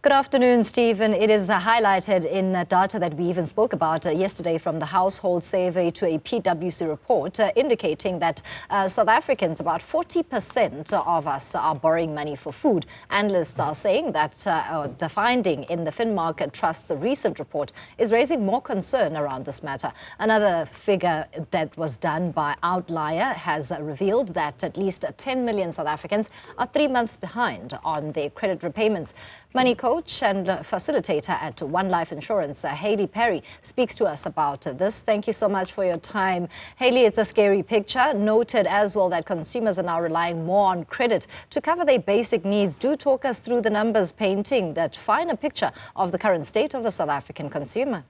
Good afternoon, Stephen. It is highlighted in data that we even spoke about yesterday from the household survey to a PwC report indicating that South Africans, about 40% of us are borrowing money for food. Analysts are saying that the finding in the FinMark Trust's recent report is raising more concern around this matter. Another figure that was done by Outlier has revealed that at least 10 million South Africans are 3 months behind on their credit repayments. Money coach and facilitator at One Life Insurance, Hayley Parry, speaks to us about this. Thank you so much for your time. Hayley, it's a scary picture. Noted as well that consumers are now relying more on credit to cover their basic needs. Do talk us through the numbers painting that finer picture of the current state of the South African consumer.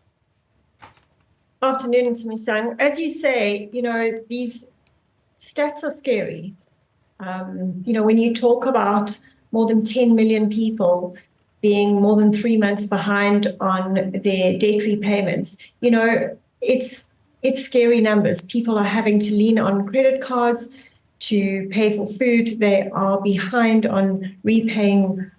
Afternoon, Ntumi-san. As you say, these stats are scary. When you talk about more than 10 million people being more than 3 months behind on their debt repayments, it's scary numbers. People are having to lean on credit cards to pay for food. They are behind on repaying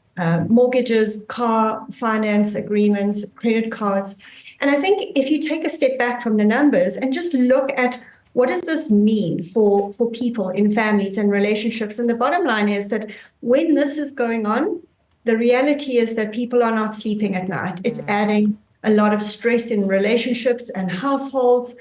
mortgages, car finance agreements, credit cards. And I think if you take a step back from the numbers and just look at what does this mean for people in families and relationships? And the bottom line is that when this is going on, the reality is that people are not sleeping at night. It's adding a lot of stress in relationships and households.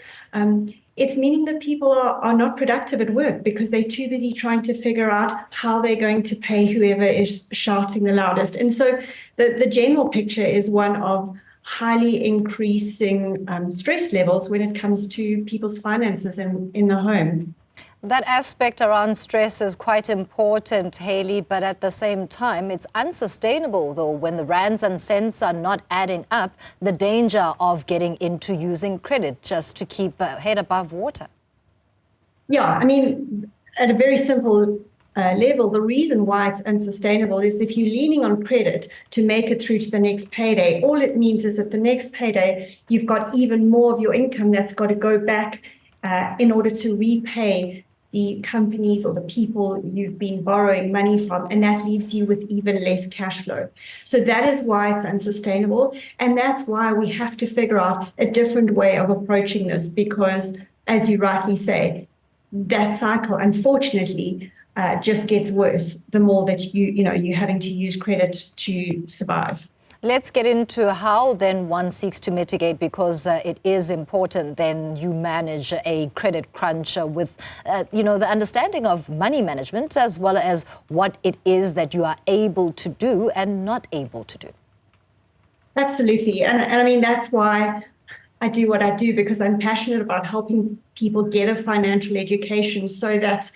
It's meaning that people are not productive at work because they're too busy trying to figure out how they're going to pay whoever is shouting the loudest. And so the general picture is one of highly increasing stress levels when it comes to people's finances in the home. That aspect around stress is quite important, Hayley, but at the same time, it's unsustainable, though, when the rands and cents are not adding up, the danger of getting into using credit just to keep a head above water. Yeah, I mean, at a very simple level, the reason why it's unsustainable is if you're leaning on credit to make it through to the next payday, all it means is that the next payday, you've got even more of your income that's got to go back in order to repay the companies or the people you've been borrowing money from, and that leaves you with even less cash flow. So that is why it's unsustainable, and that's why we have to figure out a different way of approaching this, because, as you rightly say, that cycle, unfortunately, just gets worse the more that you're having to use credit to survive. Let's get into how then one seeks to mitigate, because it is important then you manage a credit crunch with, the understanding of money management as well as what it is that you are able to do and not able to do. Absolutely. And I mean, that's why I do what I do, because I'm passionate about helping people get a financial education so that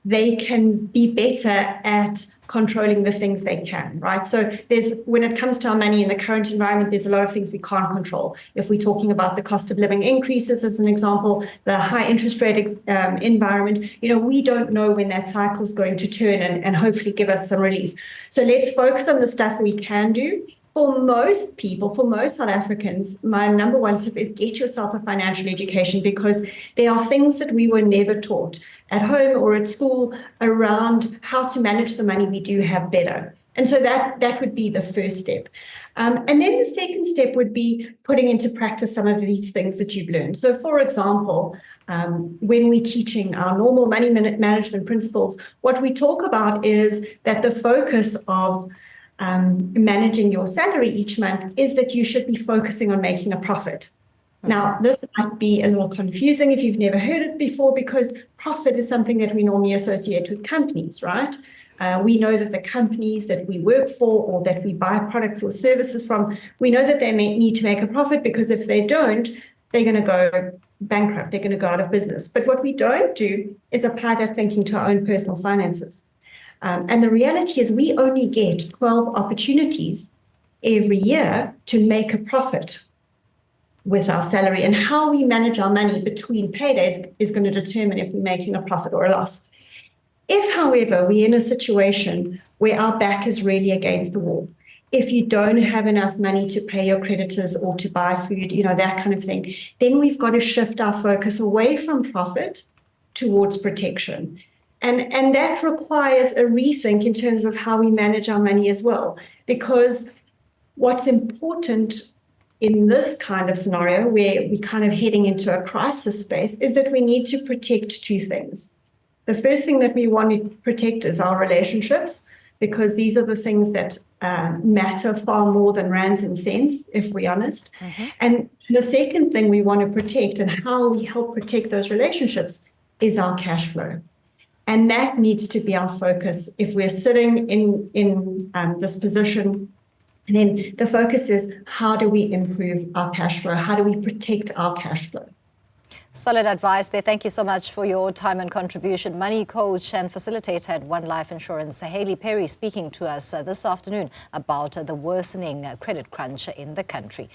they can be better at controlling the things they can, right? So when it comes to our money in the current environment, there's a lot of things we can't control. If we're talking about the cost of living increases, as an example, the high interest rate environment, we don't know when that cycle is going to turn and hopefully give us some relief. So let's focus on the stuff we can do. For most people, for most South Africans, my number one tip is get yourself a financial education, because there are things that we were never taught at home or at school around how to manage the money we do have better. And so that would be the first step. And then the second step would be putting into practice some of these things that you've learned. So, for example, when we're teaching our normal money management principles, what we talk about is that the focus of managing your salary each month is that you should be focusing on making a profit. Now, this might be a little confusing if you've never heard it before, because profit is something that we normally associate with companies, right? We know that the companies that we work for or that we buy products or services from, we know that they need to make a profit, because if they don't, they're going to go bankrupt, they're going to go out of business. But what we don't do is apply that thinking to our own personal finances. And the reality is we only get 12 opportunities every year to make a profit with our salary, and how we manage our money between paydays is going to determine if we're making a profit or a loss. If, however, we're in a situation where our back is really against the wall, if you don't have enough money to pay your creditors or to buy food, that kind of thing, then we've got to shift our focus away from profit towards protection. And that requires a rethink in terms of how we manage our money as well, because what's important in this kind of scenario where we're kind of heading into a crisis space is that we need to protect two things. The first thing that we want to protect is our relationships, because these are the things that matter far more than rands and cents, if we're honest. And the second thing we want to protect, and how we help protect those relationships, is our cash flow. And that needs to be our focus. If we're sitting in this position, then the focus is, how do we improve our cash flow? How do we protect our cash flow? Solid advice there. Thank you so much for your time and contribution. Money coach and facilitator at One Life Insurance, Hayley Parry, speaking to us this afternoon about the worsening credit crunch in the country.